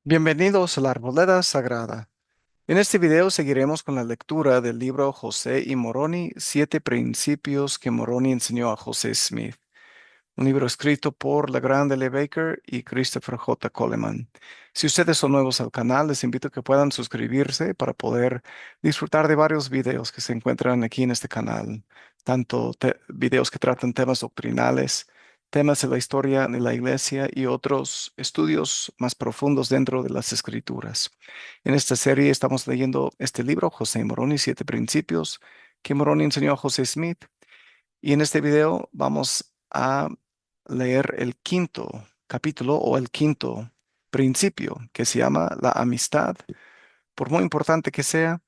Bienvenidos a la Arboleda Sagrada. En este video seguiremos con la lectura del libro José y Moroni, Siete Principios que Moroni enseñó a José Smith, un libro escrito por LeGrand L. Baker y Christopher J. Coleman. Si ustedes son nuevos al canal, les invito a que puedan suscribirse para poder disfrutar de varios videos que se encuentran aquí en este canal, tanto videos que tratan temas doctrinales, temas de la historia de la iglesia y otros estudios más profundos dentro de las escrituras. En esta serie estamos leyendo este libro, José y Moroni, Siete Principios, que Moroni enseñó a José Smith. Y en este video vamos a leer el quinto capítulo o el quinto principio que se llama la amistad. Por muy importante que sea,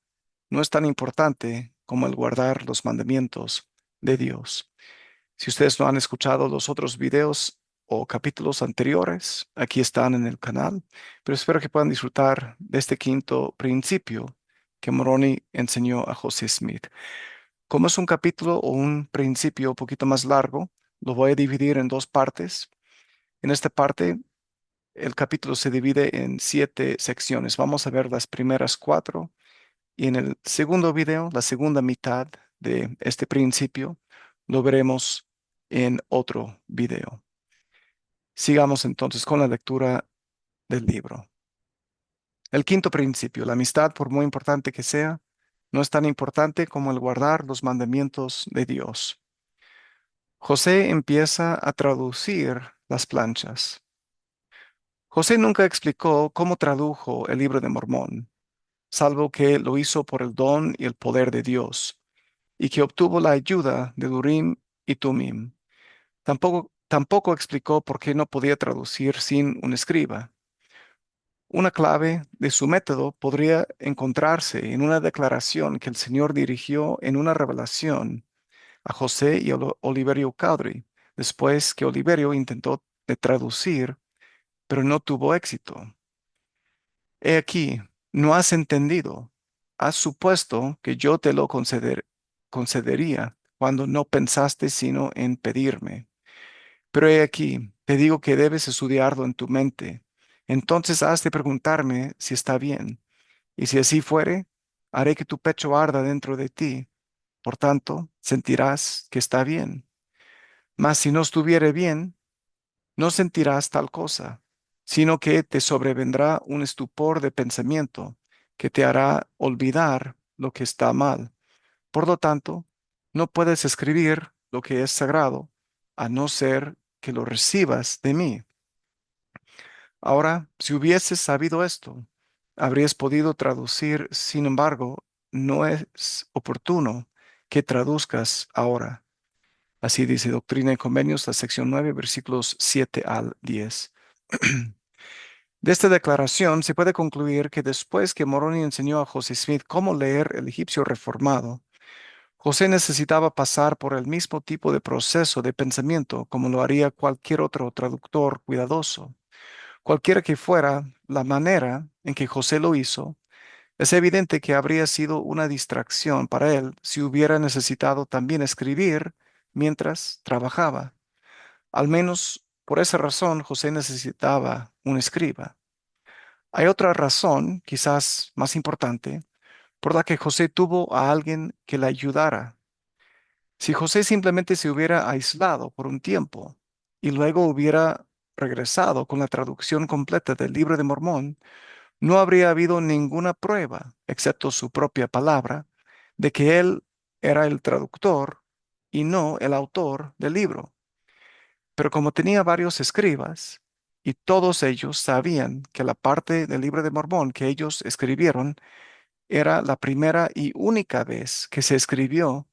no es tan importante como el guardar los mandamientos de Dios. Si ustedes no han escuchado los otros videos o capítulos anteriores, aquí están en el canal, pero espero que puedan disfrutar de este quinto principio que Moroni enseñó a José Smith. Como es un capítulo o un principio un poquito más largo, lo voy a dividir en dos partes. En esta parte, el capítulo se divide en 7 secciones. Vamos a ver las primeras 4 y en el segundo video, la segunda mitad de este principio, lo veremos en otro video. Sigamos entonces con la lectura del libro. El quinto principio, la amistad, por muy importante que sea, no es tan importante como el guardar los mandamientos de Dios. José empieza a traducir las planchas. José nunca explicó cómo tradujo el libro de Mormón, salvo que lo hizo por el don y el poder de Dios, y que obtuvo la ayuda de Urim y Tumim. Tampoco explicó por qué no podía traducir sin un escriba. Una clave de su método podría encontrarse en una declaración que el Señor dirigió en una revelación a José y a Oliverio Cowdery, después que Oliverio intentó de traducir, pero no tuvo éxito. He aquí, no has entendido. Has supuesto que yo te lo concedería cuando no pensaste sino en pedirme. Pero he aquí, te digo que debes estudiarlo en tu mente. Entonces has de preguntarme si está bien. Y si así fuere, haré que tu pecho arda dentro de ti. Por tanto, sentirás que está bien. Mas si no estuviere bien, no sentirás tal cosa, sino que te sobrevendrá un estupor de pensamiento que te hará olvidar lo que está mal. Por lo tanto, no puedes escribir lo que es sagrado, a no ser que lo recibas de mí. Ahora, si hubieses sabido esto, habrías podido traducir. Sin embargo, no es oportuno que traduzcas ahora. Así dice Doctrina y Convenios, la sección 9, versículos 7 al 10. De esta declaración se puede concluir que después que Moroni enseñó a José Smith cómo leer el egipcio reformado, José necesitaba pasar por el mismo tipo de proceso de pensamiento como lo haría cualquier otro traductor cuidadoso. Cualquiera que fuera la manera en que José lo hizo, es evidente que habría sido una distracción para él si hubiera necesitado también escribir mientras trabajaba. Al menos por esa razón José necesitaba un escriba. Hay otra razón, quizás más importante, por la que José tuvo a alguien que le ayudara. Si José simplemente se hubiera aislado por un tiempo y luego hubiera regresado con la traducción completa del libro de Mormón, no habría habido ninguna prueba, excepto su propia palabra, de que él era el traductor y no el autor del libro. Pero como tenía varios escribas, y todos ellos sabían que la parte del libro de Mormón que ellos escribieron era la primera y única vez que se escribió,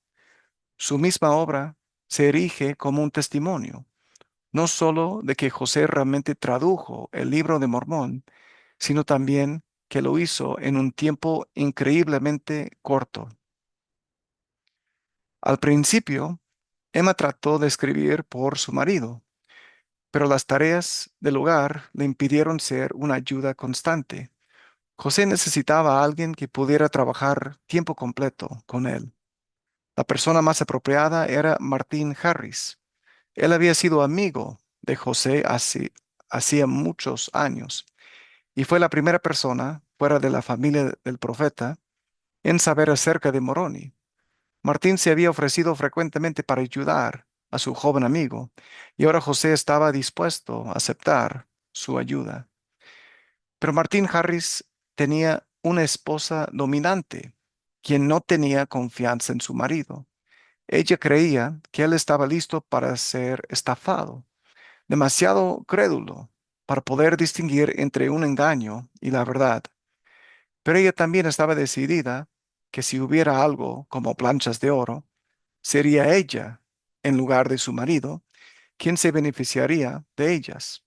su misma obra se erige como un testimonio, no solo de que José realmente tradujo el libro de Mormón, sino también que lo hizo en un tiempo increíblemente corto. Al principio, Emma trató de escribir por su marido, pero las tareas del hogar le impidieron ser una ayuda constante. José necesitaba a alguien que pudiera trabajar tiempo completo con él. La persona más apropiada era Martin Harris. Él había sido amigo de José hacía muchos años y fue la primera persona fuera de la familia del profeta en saber acerca de Moroni. Martín se había ofrecido frecuentemente para ayudar a su joven amigo, y ahora José estaba dispuesto a aceptar su ayuda. Pero Martín Harris tenía una esposa dominante, quien no tenía confianza en su marido. Ella creía que él estaba listo para ser estafado, demasiado crédulo para poder distinguir entre un engaño y la verdad. Pero ella también estaba decidida que si hubiera algo como planchas de oro, sería ella, en lugar de su marido, quien se beneficiaría de ellas.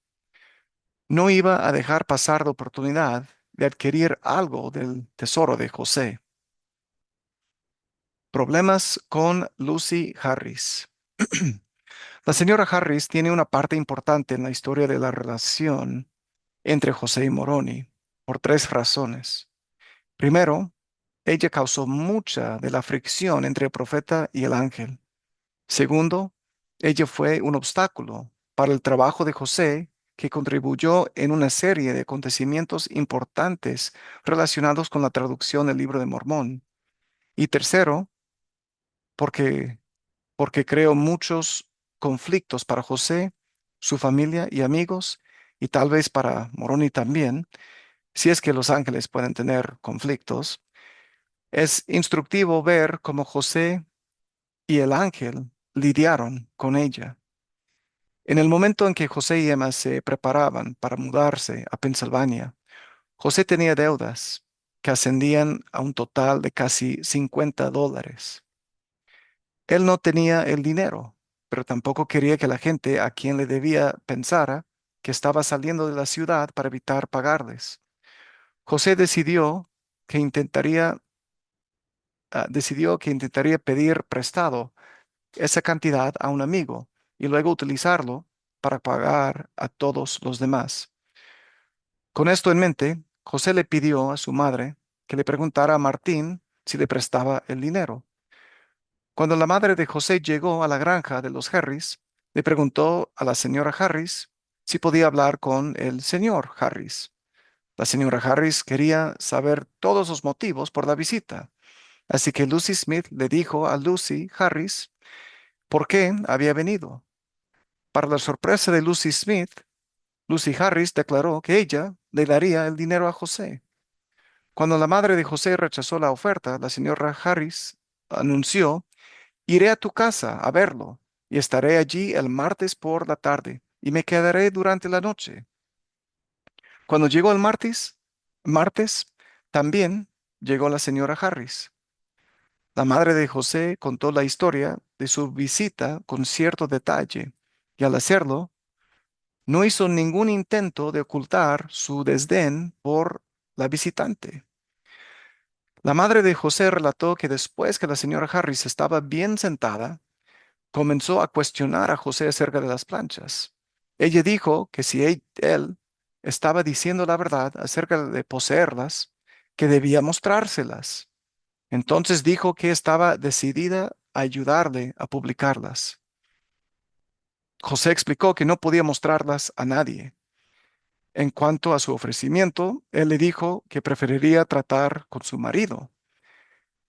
No iba a dejar pasar la oportunidad de adquirir algo del tesoro de José. Problemas con Lucy Harris. La señora Harris tiene una parte importante en la historia de la relación entre José y Moroni por tres razones. Primero, ella causó mucha de la fricción entre el profeta y el ángel. Segundo, ella fue un obstáculo para el trabajo de José que contribuyó en una serie de acontecimientos importantes relacionados con la traducción del libro de Mormón. Y tercero, porque, porque creó muchos conflictos para José, su familia y amigos, y tal vez para Moroni también, si es que los ángeles pueden tener conflictos. Es instructivo ver cómo José y el ángel lidiaron con ella. En el momento en que José y Emma se preparaban para mudarse a Pensilvania, José tenía deudas que ascendían a un total de casi $50. Él no tenía el dinero, pero tampoco quería que la gente a quien le debía pensara que estaba saliendo de la ciudad para evitar pagarles. José decidió que intentaría pedir prestado esa cantidad a un amigo y luego utilizarlo para pagar a todos los demás. Con esto en mente, José le pidió a su madre que le preguntara a Martín si le prestaba el dinero. Cuando la madre de José llegó a la granja de los Harris, le preguntó a la señora Harris si podía hablar con el señor Harris. La señora Harris quería saber todos los motivos por la visita, así que Lucy Smith le dijo a Lucy Harris por qué había venido. Para la sorpresa de Lucy Smith, Lucy Harris declaró que ella le daría el dinero a José. Cuando la madre de José rechazó la oferta, la señora Harris anunció: iré a tu casa a verlo y estaré allí el martes por la tarde y me quedaré durante la noche. Cuando llegó el martes, también llegó la señora Harris. La madre de José contó la historia de su visita con cierto detalle y al hacerlo, no hizo ningún intento de ocultar su desdén por la visitante. La madre de José relató que después que la señora Harris estaba bien sentada, comenzó a cuestionar a José acerca de las planchas. Ella dijo que si él estaba diciendo la verdad acerca de poseerlas, que debía mostrárselas. Entonces dijo que estaba decidida a ayudarle a publicarlas. José explicó que no podía mostrarlas a nadie. En cuanto a su ofrecimiento, él le dijo que preferiría tratar con su marido.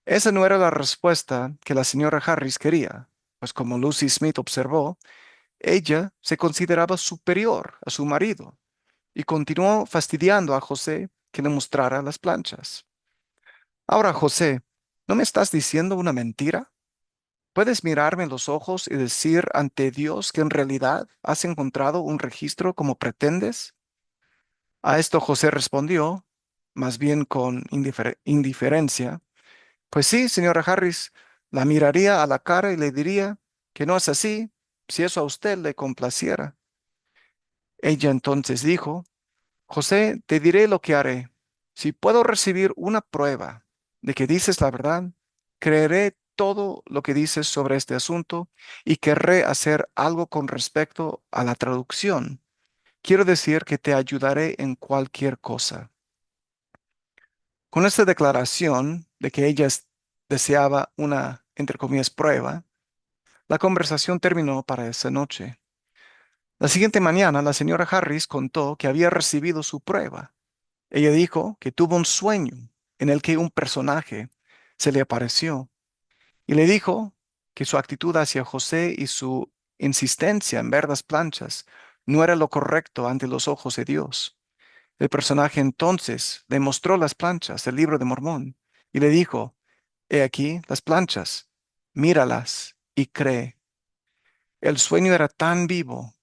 Esa no era la respuesta que la señora Harris quería, pues como Lucy Smith observó, ella se consideraba superior a su marido y continuó fastidiando a José que le mostrara las planchas. Ahora, José, ¿no me estás diciendo una mentira? ¿Puedes mirarme en los ojos y decir ante Dios que en realidad has encontrado un registro como pretendes? A esto José respondió, más bien con indiferencia: pues sí, señora Harris, la miraría a la cara y le diría que no es así, si eso a usted le complaciera. Ella entonces dijo: José, te diré lo que haré. Si puedo recibir una prueba de que dices la verdad, creeré todo lo que dices sobre este asunto y querré hacer algo con respecto a la traducción. Quiero decir que te ayudaré en cualquier cosa. Con esta declaración de que ella deseaba una, entre comillas, prueba, la conversación terminó para esa noche. La siguiente mañana, la señora Harris contó que había recibido su prueba. Ella dijo que tuvo un sueño en el que un personaje se le apareció y le dijo que su actitud hacia José y su insistencia en ver las planchas no era lo correcto ante los ojos de Dios. El personaje entonces le mostró las planchas del libro de Mormón y le dijo, he aquí las planchas, míralas y cree. El sueño era tan vivo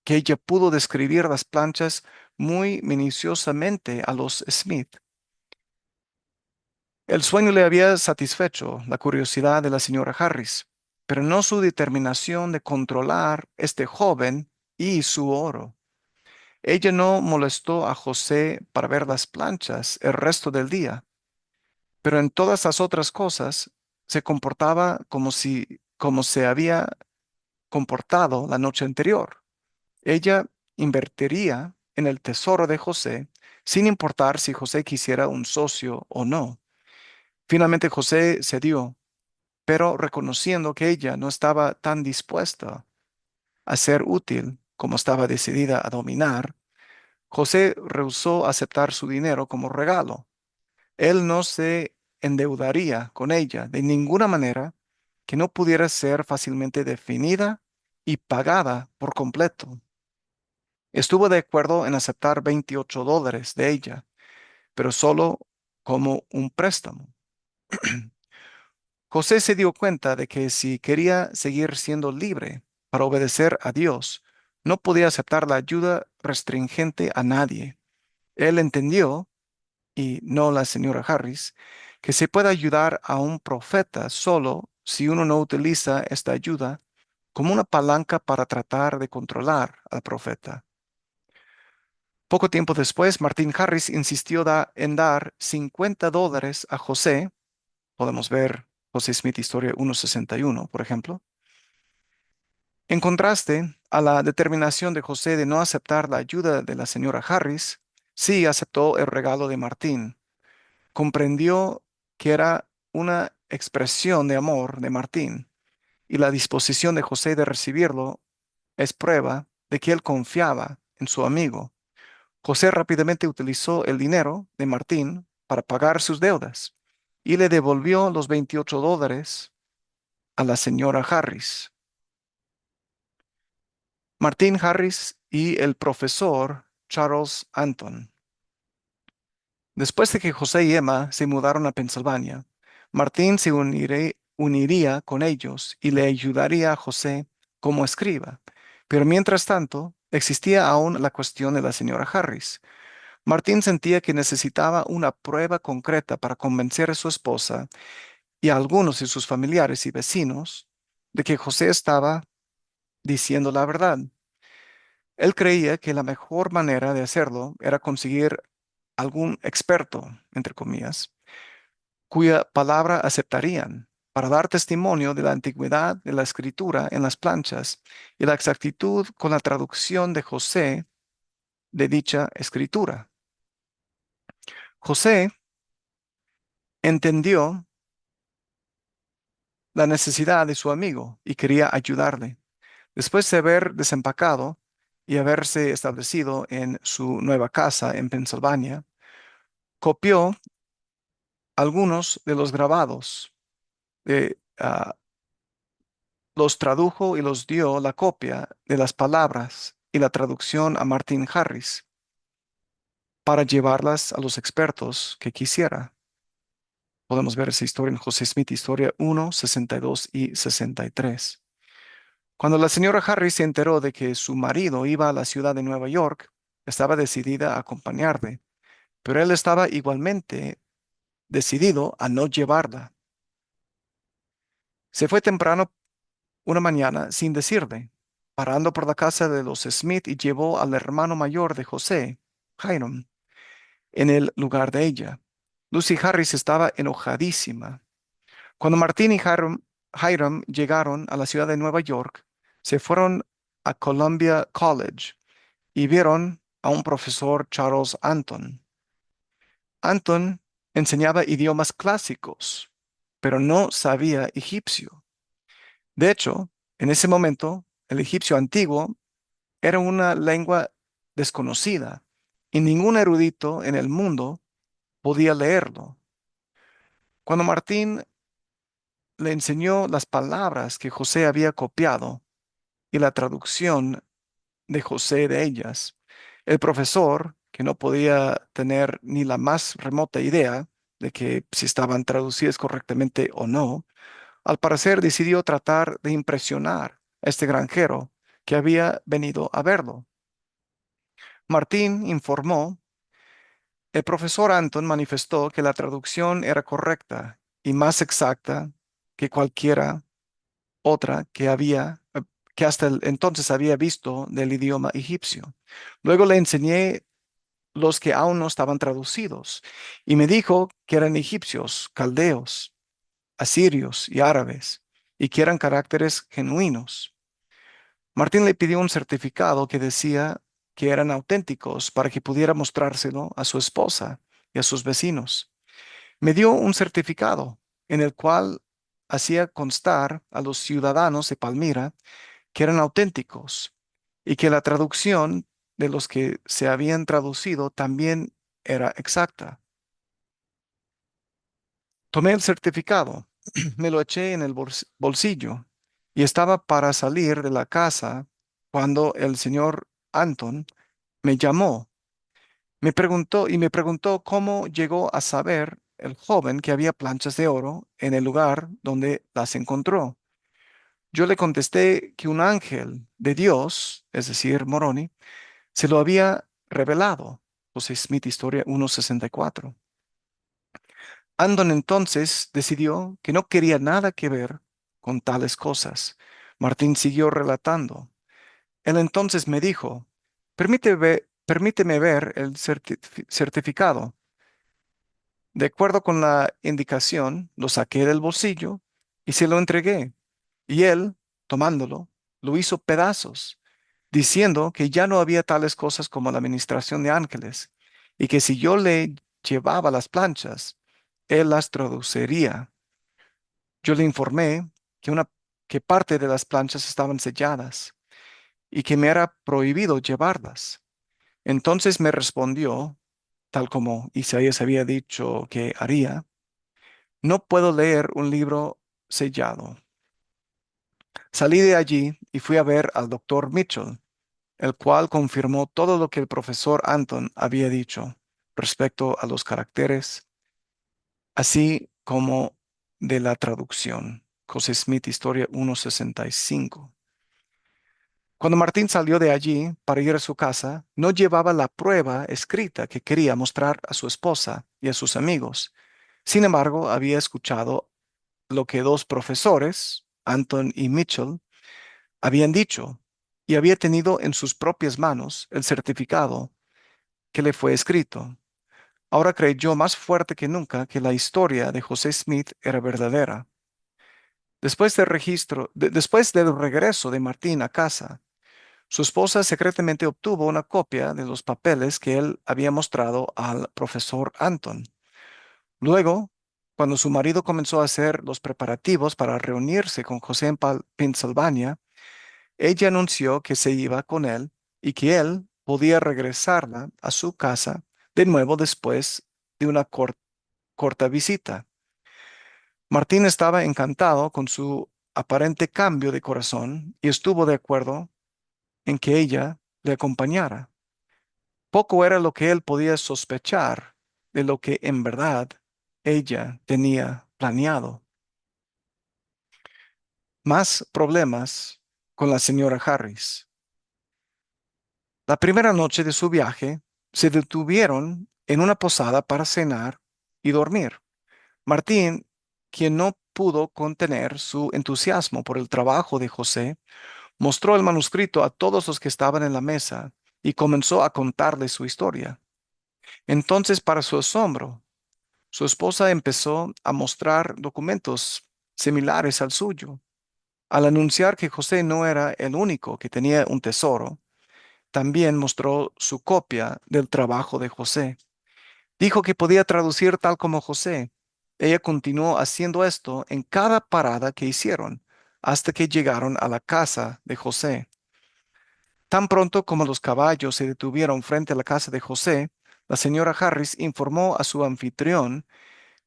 que ella pudo describir las planchas muy minuciosamente a los Smith. El sueño le había satisfecho la curiosidad de la señora Harris, pero no su determinación de controlar este joven y su oro. Ella no molestó a José para ver las planchas el resto del día, pero en todas las otras cosas se comportaba como se había comportado la noche anterior. Ella invertiría en el tesoro de José sin importar si José quisiera un socio o no. Finalmente José cedió, pero reconociendo que ella no estaba tan dispuesta a ser útil como estaba decidida a dominar, José rehusó aceptar su dinero como regalo. Él no se endeudaría con ella de ninguna manera que no pudiera ser fácilmente definida y pagada por completo. Estuvo de acuerdo en aceptar $28 de ella, pero solo como un préstamo. José se dio cuenta de que si quería seguir siendo libre para obedecer a Dios, no podía aceptar la ayuda restringente a nadie. Él entendió, y no la señora Harris, que se puede ayudar a un profeta solo si uno no utiliza esta ayuda como una palanca para tratar de controlar al profeta. Poco tiempo después, Martin Harris insistió en dar $50 a José. Podemos ver José Smith Historia 161, por ejemplo. En contraste a la determinación de José de no aceptar la ayuda de la señora Harris, sí aceptó el regalo de Martín. Comprendió que era una expresión de amor de Martín y la disposición de José de recibirlo es prueba de que él confiaba en su amigo. José rápidamente utilizó el dinero de Martín para pagar sus deudas y le devolvió los $28 a la señora Harris. Martín Harris y el profesor Charles Anton. Después de que José y Emma se mudaron a Pensilvania, Martín se uniría con ellos y le ayudaría a José como escriba. Pero mientras tanto, existía aún la cuestión de la señora Harris. Martín sentía que necesitaba una prueba concreta para convencer a su esposa y a algunos de sus familiares y vecinos de que José estaba diciendo la verdad. Él creía que la mejor manera de hacerlo era conseguir algún experto, entre comillas, cuya palabra aceptarían para dar testimonio de la antigüedad de la escritura en las planchas y la exactitud con la traducción de José de dicha escritura. José entendió la necesidad de su amigo y quería ayudarle. Después de haber desempacado y haberse establecido en su nueva casa en Pensilvania, copió algunos de los grabados, los tradujo y los dio la copia de las palabras y la traducción a Martin Harris para llevarlas a los expertos que quisiera. Podemos ver esa historia en José Smith, Historia 1, 62 y 63. Cuando la señora Harris se enteró de que su marido iba a la ciudad de Nueva York, estaba decidida a acompañarle, pero él estaba igualmente decidido a no llevarla. Se fue temprano una mañana sin decirle, parando por la casa de los Smith y llevó al hermano mayor de José, Hiram, en el lugar de ella. Lucy Harris estaba enojadísima. Cuando Martín y Hiram llegaron a la ciudad de Nueva York, se fueron a Columbia College y vieron a un profesor Charles Anton. Anton enseñaba idiomas clásicos, pero no sabía egipcio. De hecho, en ese momento, el egipcio antiguo era una lengua desconocida y ningún erudito en el mundo podía leerlo. Cuando Martín le enseñó las palabras que José había copiado y la traducción de José de ellas, el profesor, que no podía tener ni la más remota idea de que si estaban traducidas correctamente o no, al parecer decidió tratar de impresionar a este granjero que había venido a verlo. Martín informó, el profesor Anton manifestó que la traducción era correcta y más exacta que cualquiera otra que hasta entonces había visto del idioma egipcio. Luego le enseñé los que aún no estaban traducidos y me dijo que eran egipcios, caldeos, asirios y árabes y que eran caracteres genuinos. Martín le pidió un certificado que decía que eran auténticos para que pudiera mostrárselo a su esposa y a sus vecinos. Me dio un certificado en el cual hacía constar a los ciudadanos de Palmira que eran auténticos y que la traducción de los que se habían traducido también era exacta. Tomé el certificado, me lo eché en el bolsillo y estaba para salir de la casa cuando el señor Anton me llamó. Me preguntó cómo llegó a saber el joven que había planchas de oro en el lugar donde las encontró. Yo le contesté que un ángel de Dios, es decir, Moroni, se lo había revelado. José Smith, Historia 1:64. Andon entonces decidió que no quería nada que ver con tales cosas. Martín siguió relatando. Él entonces me dijo, permíteme ver el certificado. De acuerdo con la indicación, lo saqué del bolsillo y se lo entregué. Y él, tomándolo, lo hizo pedazos, diciendo que ya no había tales cosas como la administración de ángeles, y que si yo le llevaba las planchas, él las traduciría. Yo le informé que parte de las planchas estaban selladas y que me era prohibido llevarlas. Entonces me respondió, tal como Isaías había dicho que haría, no puedo leer un libro sellado. Salí de allí y fui a ver al doctor Mitchell, el cual confirmó todo lo que el profesor Anton había dicho respecto a los caracteres, así como de la traducción. José Smith, Historia 1:65. Cuando Martín salió de allí para ir a su casa, no llevaba la prueba escrita que quería mostrar a su esposa y a sus amigos. Sin embargo, había escuchado lo que dos profesores, Anton y Mitchell, habían dicho y había tenido en sus propias manos el certificado que le fue escrito. Ahora creyó más fuerte que nunca que la historia de José Smith era verdadera. Después del regreso de Martín a casa, su esposa secretamente obtuvo una copia de los papeles que él había mostrado al profesor Anton. Luego, cuando su marido comenzó a hacer los preparativos para reunirse con José en Pensilvania, ella anunció que se iba con él y que él podía regresarla a su casa de nuevo después de una corta visita. Martín estaba encantado con su aparente cambio de corazón y estuvo de acuerdo en que ella le acompañara. Poco era lo que él podía sospechar de lo que en verdad ella tenía planeado. Más problemas con la señora Harris. La primera noche de su viaje, se detuvieron en una posada para cenar y dormir. Martín, quien no pudo contener su entusiasmo por el trabajo de José, mostró el manuscrito a todos los que estaban en la mesa y comenzó a contarles su historia. Entonces, para su asombro, su esposa empezó a mostrar documentos similares al suyo. Al anunciar que José no era el único que tenía un tesoro, también mostró su copia del trabajo de José. Dijo que podía traducir tal como José. Ella continuó haciendo esto en cada parada que hicieron hasta que llegaron a la casa de José. Tan pronto como los caballos se detuvieron frente a la casa de José, la señora Harris informó a su anfitrión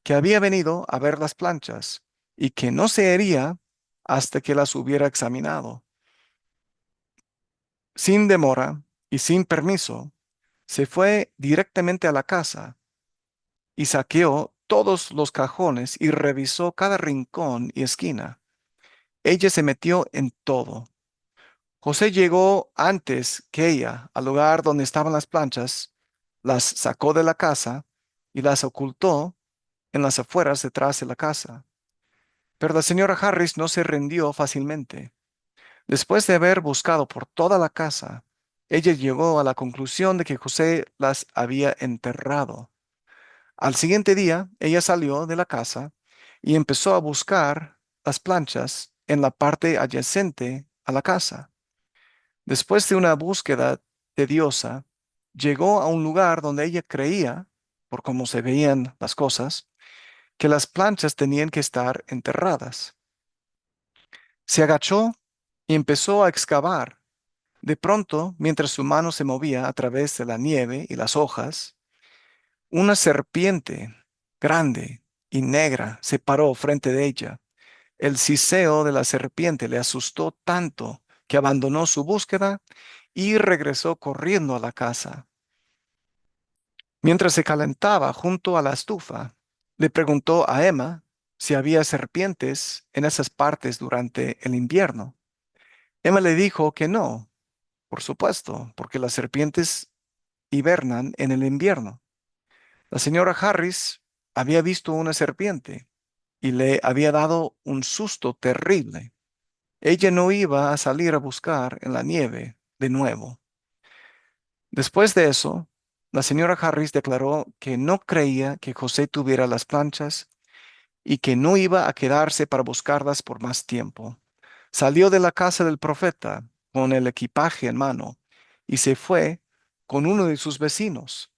que había venido a ver las planchas y que no se iría hasta que las hubiera examinado. Sin demora y sin permiso, se fue directamente a la casa y saqueó todos los cajones y revisó cada rincón y esquina. Ella se metió en todo. José llegó antes que ella al lugar donde estaban las planchas, las sacó de la casa y las ocultó en las afueras detrás de la casa. Pero la señora Harris no se rindió fácilmente. Después de haber buscado por toda la casa, ella llegó a la conclusión de que José las había enterrado. Al siguiente día, ella salió de la casa y empezó a buscar las planchas en la parte adyacente a la casa. Después de una búsqueda tediosa, llegó a un lugar donde ella creía, por cómo se veían las cosas, que las planchas tenían que estar enterradas. Se agachó y empezó a excavar. De pronto, mientras su mano se movía a través de la nieve y las hojas, una serpiente grande y negra se paró frente de ella. El siseo de la serpiente le asustó tanto que abandonó su búsqueda y regresó corriendo a la casa. Mientras se calentaba junto a la estufa, le preguntó a Emma si había serpientes en esas partes durante el invierno. Emma le dijo que no, por supuesto, porque las serpientes hibernan en el invierno. La señora Harris había visto una serpiente y le había dado un susto terrible. Ella no iba a salir a buscar en la nieve de nuevo. Después de eso, la señora Harris declaró que no creía que José tuviera las planchas y que no iba a quedarse para buscarlas por más tiempo. Salió de la casa del profeta con el equipaje en mano y se fue con uno de sus vecinos.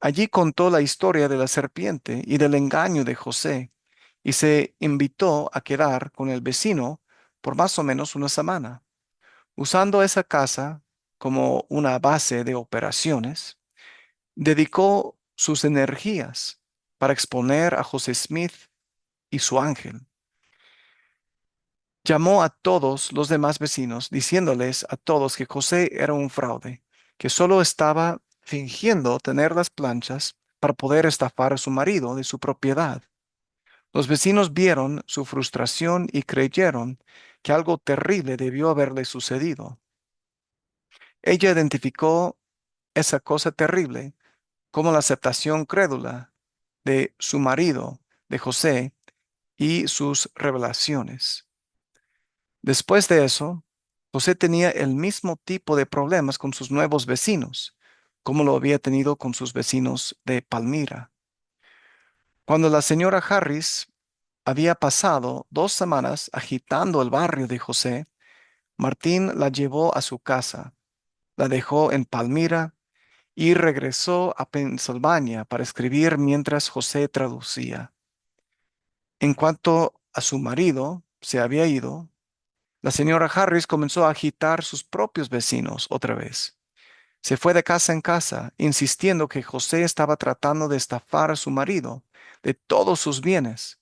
Allí contó la historia de la serpiente y del engaño de José y se invitó a quedar con el vecino por más o menos una semana. Usando esa casa como una base de operaciones, dedicó sus energías para exponer a José Smith y su ángel. Llamó a todos los demás vecinos, diciéndoles a todos que José era un fraude, que solo estaba fingiendo tener las planchas para poder estafar a su marido de su propiedad. Los vecinos vieron su frustración y creyeron que algo terrible debió haberle sucedido. Ella identificó esa cosa terrible como la aceptación crédula de su marido, de José, y sus revelaciones. Después de eso, José tenía el mismo tipo de problemas con sus nuevos vecinos, como lo había tenido con sus vecinos de Palmira. Cuando la señora Harris había pasado 2 semanas agitando el barrio de José, Martín la llevó a su casa, la dejó en Palmira y regresó a Pensilvania para escribir mientras José traducía. En cuanto a su marido se había ido, la señora Harris comenzó a agitar sus propios vecinos otra vez. Se fue de casa en casa, insistiendo que José estaba tratando de estafar a su marido de todos sus bienes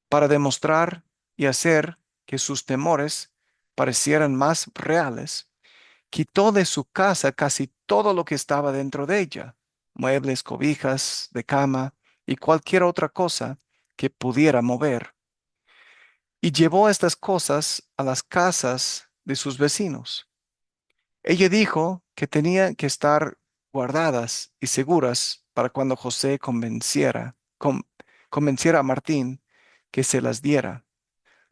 para demostrar y hacer que sus temores parecieran más reales. Quitó de su casa casi todo lo que estaba dentro de ella, muebles, cobijas, de cama y cualquier otra cosa que pudiera mover, y llevó estas cosas a las casas de sus vecinos. Ella dijo que tenían que estar guardadas y seguras para cuando José convenciera a Martín que se las diera.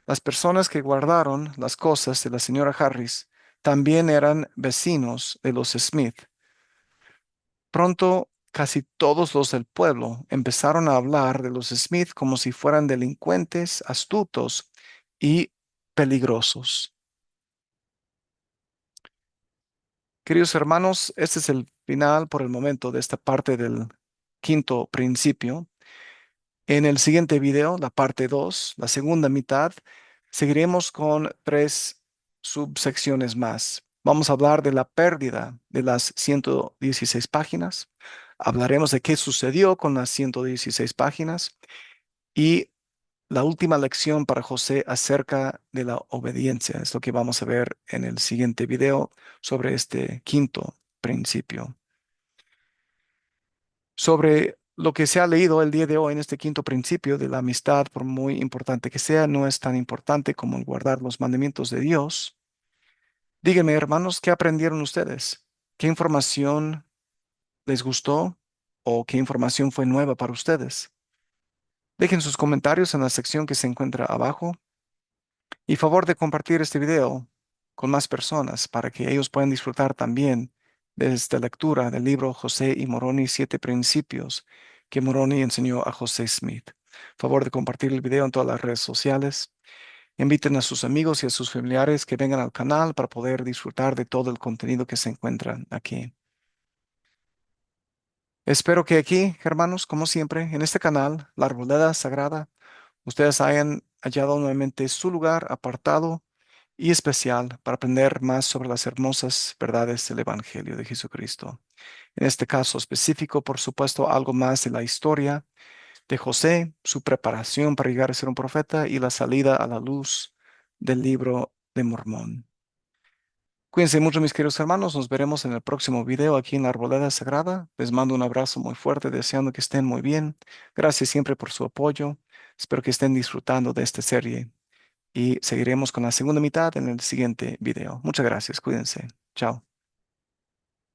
Las personas que guardaron las cosas de la señora Harris también eran vecinos de los Smith. Pronto, casi todos los del pueblo empezaron a hablar de los Smith como si fueran delincuentes, astutos y peligrosos. Queridos hermanos, este es el final por el momento de esta parte del quinto principio. En el siguiente video, la parte 2, la segunda mitad, seguiremos con 3 subsecciones más. Vamos a hablar de la pérdida de las 116 páginas. Hablaremos de qué sucedió con las 116 páginas y la última lección para José acerca de la obediencia. Es lo que vamos a ver en el siguiente video sobre este quinto principio. Sobre lo que se ha leído el día de hoy en este quinto principio de la amistad, por muy importante que sea, no es tan importante como el guardar los mandamientos de Dios. Díganme, hermanos, ¿qué aprendieron ustedes? ¿Qué información les gustó o qué información fue nueva para ustedes? Dejen sus comentarios en la sección que se encuentra abajo y favor de compartir este video con más personas para que ellos puedan disfrutar también de esta lectura del libro José y Moroni, Siete Principios que Moroni enseñó a José Smith. Favor de compartir el video en todas las redes sociales. Inviten a sus amigos y a sus familiares que vengan al canal para poder disfrutar de todo el contenido que se encuentra aquí. Espero que aquí, hermanos, como siempre, en este canal, La Arboleda Sagrada, ustedes hayan hallado nuevamente su lugar apartado y especial para aprender más sobre las hermosas verdades del Evangelio de Jesucristo. En este caso específico, por supuesto, algo más de la historia de José, su preparación para llegar a ser un profeta y la salida a la luz del libro de Mormón. Cuídense mucho, mis queridos hermanos. Nos veremos en el próximo video aquí en la Arboleda Sagrada. Les mando un abrazo muy fuerte, deseando que estén muy bien. Gracias siempre por su apoyo. Espero que estén disfrutando de esta serie y seguiremos con la segunda mitad en el siguiente video. Muchas gracias. Cuídense. Chao.